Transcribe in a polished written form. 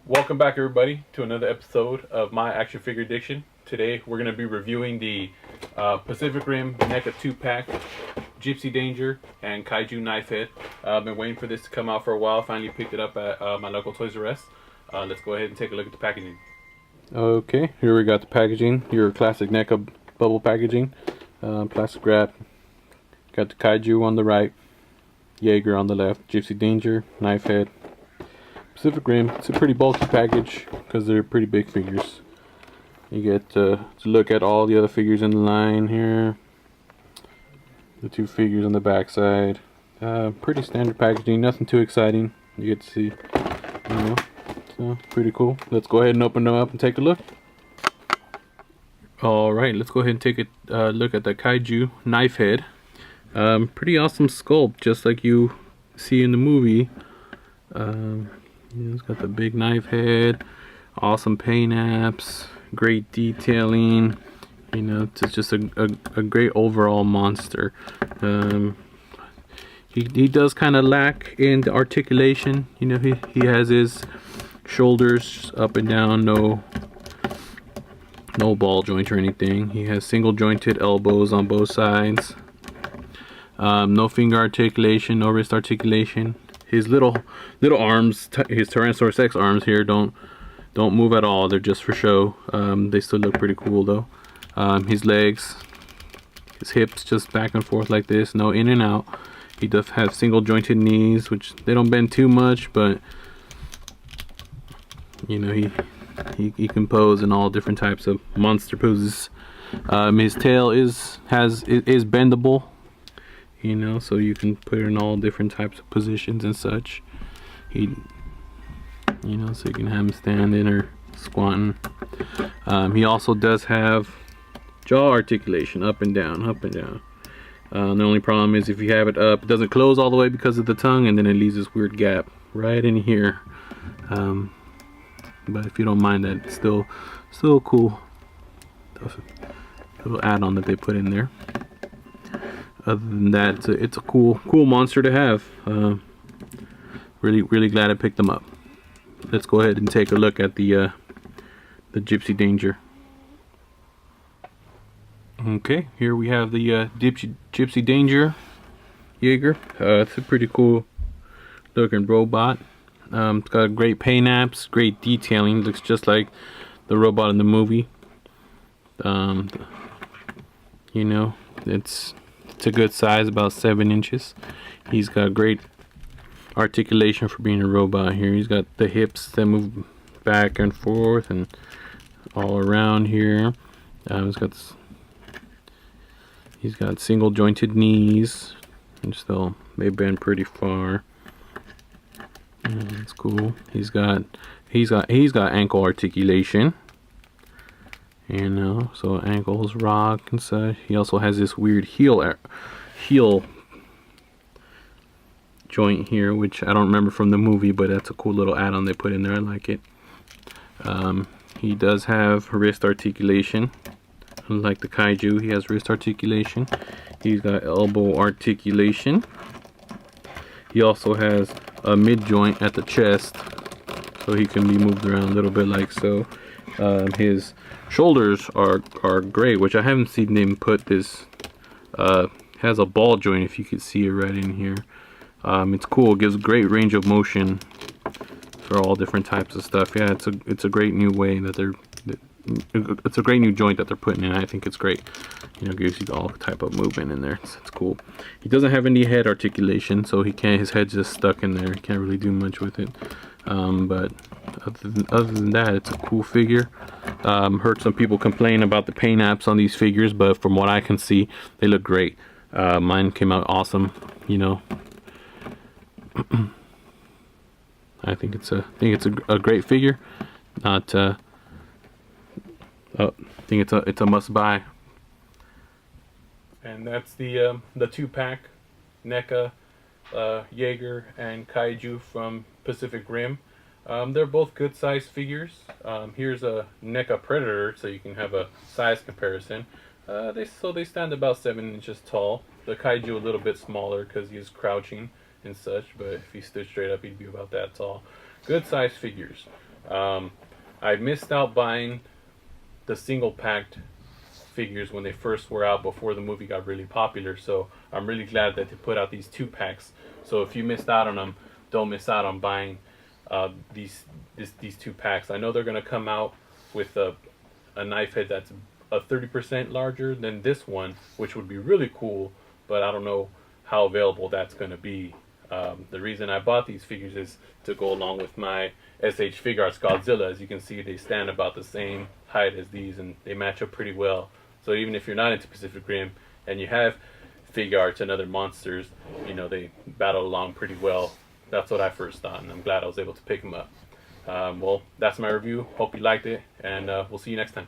Welcome back, everybody, to another episode of My Action Figure Addiction. Today, we're going to be reviewing the Pacific Rim NECA 2-pack, Gypsy Danger, and Kaiju Knifehead. I've been waiting for this to come out for a while. Finally picked it up at my local Toys R Us. Let's go ahead and take a look at the packaging. Okay, here we got the packaging. Your classic NECA bubble packaging. Plastic wrap. Got the Kaiju on the right, Jaeger on the left, Gypsy Danger, Knifehead, Pacific Rim. It's a pretty bulky package because they're pretty big figures. You get to look at all the other figures in the line here. The two figures on the back side. Pretty standard packaging, nothing too exciting. You get to see, so pretty cool. Let's go ahead and open them up and take a look. Alright, let's go ahead and take a look at the Kaiju Knifehead. Pretty awesome sculpt, just like you see in the movie. It's got the big knife head, awesome paint apps, great detailing. It's just a great overall monster. He does kind of lack in the articulation. He has his shoulders up and down, no ball joint or anything. He has single jointed elbows on both sides. No finger articulation, no wrist articulation. His little arms, his Tyrannosaurus Rex arms here don't move at all. They're just for show. They still look pretty cool though. His legs, his hips just back and forth like this, no in and out. He does have single jointed knees, which they don't bend too much, but he can pose in all different types of monster poses. His tail is bendable. So you can put it in all different types of positions and such. So you can have him standing or squatting. He also does have jaw articulation, up and down, up and down. The only problem is if you have it up, it doesn't close all the way because of the tongue, and then it leaves this weird gap right in here. But if you don't mind that, it's still cool. Little add-on that they put in there. Other than that, it's a cool monster to have. Really glad I picked them up. Let's go ahead and take a look at the Gypsy Danger. Okay, here we have the Gypsy Danger Jaeger. It's a pretty cool looking robot. It's got great paint apps, great detailing. Looks just like the robot in the movie. It's a good size, about 7 inches. He's got great articulation for being a robot here. He's got the hips that move back and forth and all around here. He's got single jointed knees, and still they bend pretty far. That's cool. He's got ankle articulation. So ankles rock and such. He also has this weird heel joint here, which I don't remember from the movie, but that's a cool little add-on they put in there. I like it. He does have wrist articulation. Unlike the Kaiju, he has wrist articulation. He's got elbow articulation. He also has a mid joint at the chest, so he can be moved around a little bit like so. His shoulders are great, which I haven't seen them put this. Has a ball joint, if you could see it right in here. It's cool. It gives great range of motion for all different types of stuff. Yeah, it's a great new way that it's a great new joint that they're putting in. I think it's great. Gives you all type of movement in there. It's cool. He doesn't have any head articulation, so his head's just stuck in there. He can't really do much with it. But other than that, it's a cool figure. Heard some people complain about the paint apps on these figures, but from what I can see, they look great. Mine came out awesome. I think it's a great figure. I think it's a must buy. And that's the 2-pack NECA, Jaeger, and Kaiju from Pacific Rim. They're both good size figures. Here's a NECA Predator, so you can have a size comparison. They stand about 7 inches tall. The Kaiju a little bit smaller because he's crouching and such, but if he stood straight up, he'd be about that tall. Good size figures. I missed out buying the single packed figures when they first were out before the movie got really popular. So I'm really glad that they put out these 2 packs. So if you missed out on them, don't miss out on buying these 2 packs. I know they're gonna come out with a knife head that's a 30% larger than this one, which would be really cool. But I don't know how available that's gonna be. The reason I bought these figures is to go along with my SH Figuarts Godzilla. As you can see, they stand about the same height as these, and they match up pretty well. So even if you're not into Pacific Rim and you have Figuarts and other monsters, you know, they battle along pretty well. That's what I first thought, and I'm glad I was able to pick them up. Well, that's my review. Hope you liked it, and we'll see you next time.